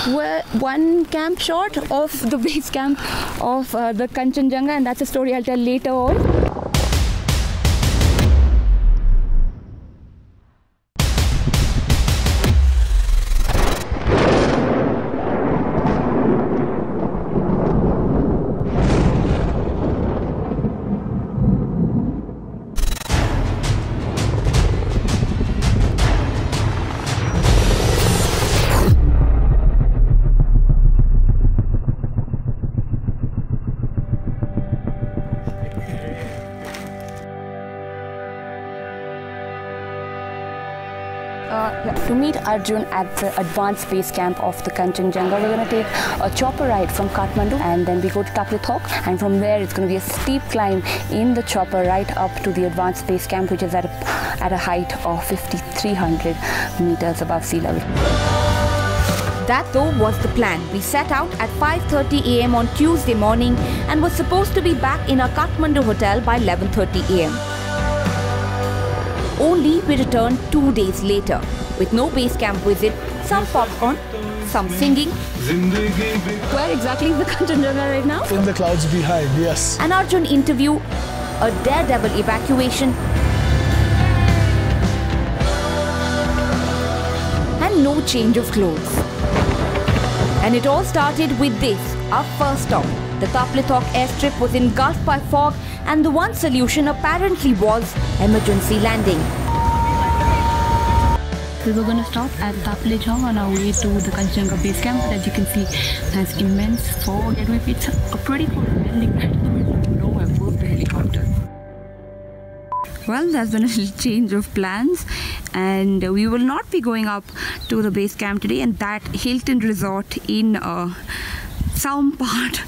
one camp short of the base camp of the Kanchenjunga, and that's a story I'll tell later on. To meet Arjun at the advanced base camp of the Kanchenjunga, we're going to take a chopper ride from Kathmandu, and then we go to Taplithok, and from there it's going to be a steep climb in the chopper right up to the advanced base camp, which is at a height of 5,300 meters above sea level. That though was the plan. We set out at 5:30 a.m. on Tuesday morning and were supposed to be back in our Kathmandu hotel by 11:30 a.m. Only we returned 2 days later, with no base camp visit, some popcorn, some singing. Where exactly is the Kanchenjunga right now? In the clouds behind, yes. An Arjun interview, a daredevil evacuation, and no change of clothes. And it all started with this, our first stop. The Taplithok airstrip was engulfed by fog, and the one solution apparently was emergency landing. We were going to stop at Taplithok on our way to the Kanchenjunga base camp, but as you can see, there's immense fog, and it's a pretty cool landing right in the middle of nowhere, both the helicopters. Well, there's been a little change of plans, and we will not be going up to the base camp today, and that Hilton resort in some part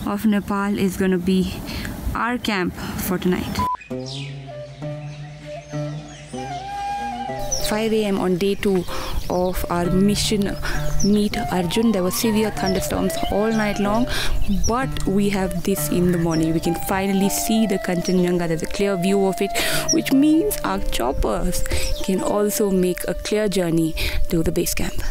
of Nepal is going to be our camp for tonight. 5 a.m. on day 2 of our mission meet Arjun. There were severe thunderstorms all night long, but we have this in the morning. We can finally see the Kanchenjunga. There's a clear view of it, which means our choppers can also make a clear journey to the base camp.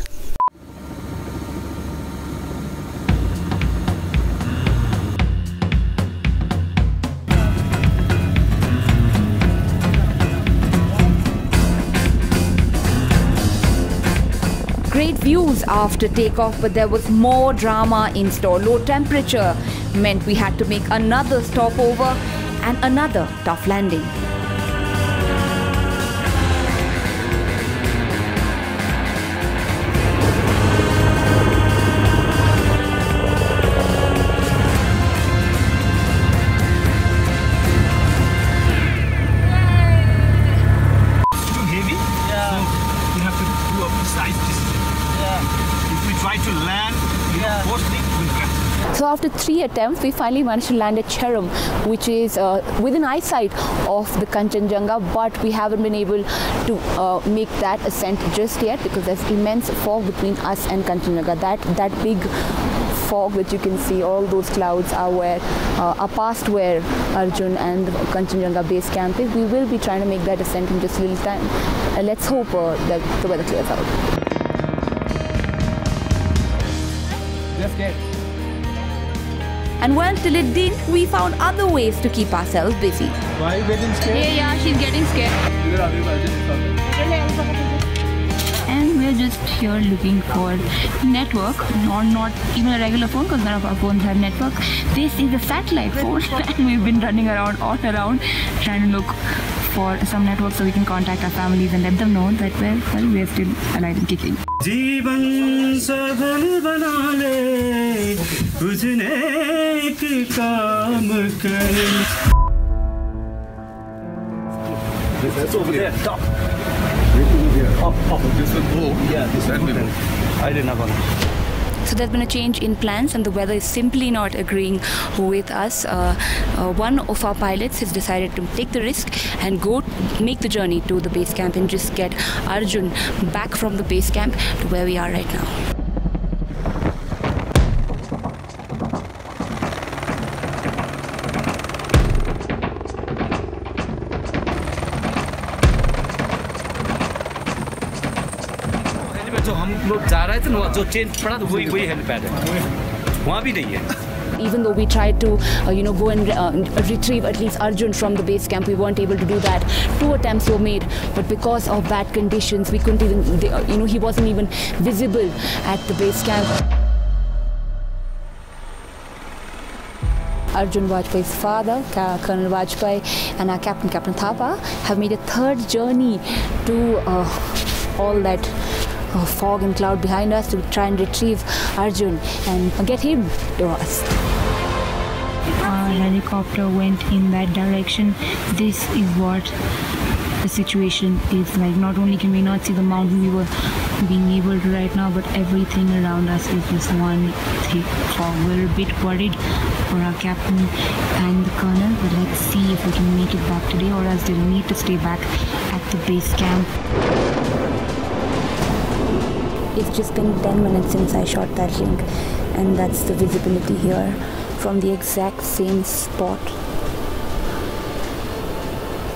Great views after takeoff, but there was more drama in store. Low temperature meant we had to make another stopover and another tough landing. So after 3 attempts, we finally managed to land at Cherum, which is within eyesight of the Kanchenjunga, but we haven't been able to make that ascent just yet because there's immense fog between us and Kanchenjunga. That big fog that you can see, all those clouds are past where Arjun and the Kanchenjunga base camp is. We will be trying to make that ascent in just a little time. Let's hope that the weather clears out. Just scared. And well, till it didn't, we found other ways to keep ourselves busy. Why are you getting scared? Yeah, she's getting scared. And we're just here looking for network, not even a regular phone because none of our phones have network. This is a satellite phone and we've been running around all around trying to look for some network so we can contact our families and let them know that we're still alive and kicking. जीवन सफल बना ले उसने एक काम करे. That's over there, top. Up. This will move. Yeah, this will move. I didn't have So there's been a change in plans and the weather is simply not agreeing with us. One of our pilots has decided to take the risk and go make the journey to the base camp and just get Arjun back from the base camp to where we are right now. तो हम लोग जा रहे थे ना, जो change पड़ा तो वही हेलीपैड है, वहाँ भी नहीं है. Even though we tried to, go and retrieve at least Arjun from the base camp, we weren't able to do that. 2 attempts were made, but because of bad conditions, we couldn't even, he wasn't even visible at the base camp. Arjun Vajpai's father, Colonel Vajpai, and our Captain Thapa, have made a 3rd journey to all that fog and cloud behind us to try and retrieve Arjun and get him to us. Our helicopter went in that direction. This is what the situation is like. Not only can we not see the mountain we were being able to right now, but everything around us is just one thick fog. We're a bit worried for our captain and the colonel, but let's see if we can make it back today, or else they'll need to stay back at the base camp. It's just been 10 minutes since I shot that link, and that's the visibility here from the exact same spot.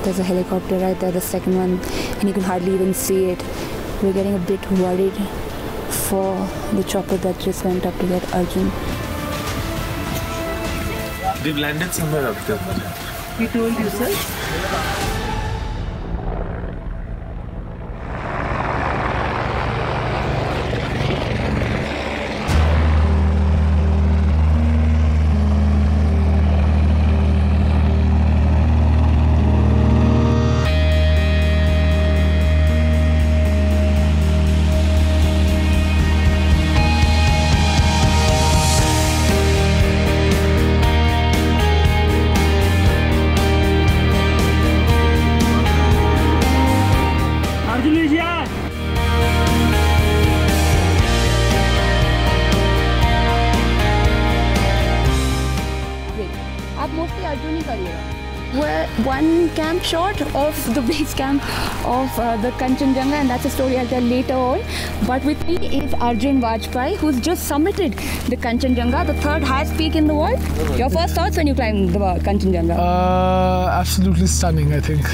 There's a helicopter right there, the second one, and you can hardly even see it. We're getting a bit worried for the chopper that just went up to get Arjun. They've landed somewhere up there. He told you, sir? We're one camp short of the base camp of the Kanchenjunga, and that's a story I'll tell later on. But with me is Arjun Vajpai, who's just summited the Kanchenjunga, the 3rd highest peak in the world. Your first thoughts when you climbed the Kanchenjunga? Absolutely stunning, I think.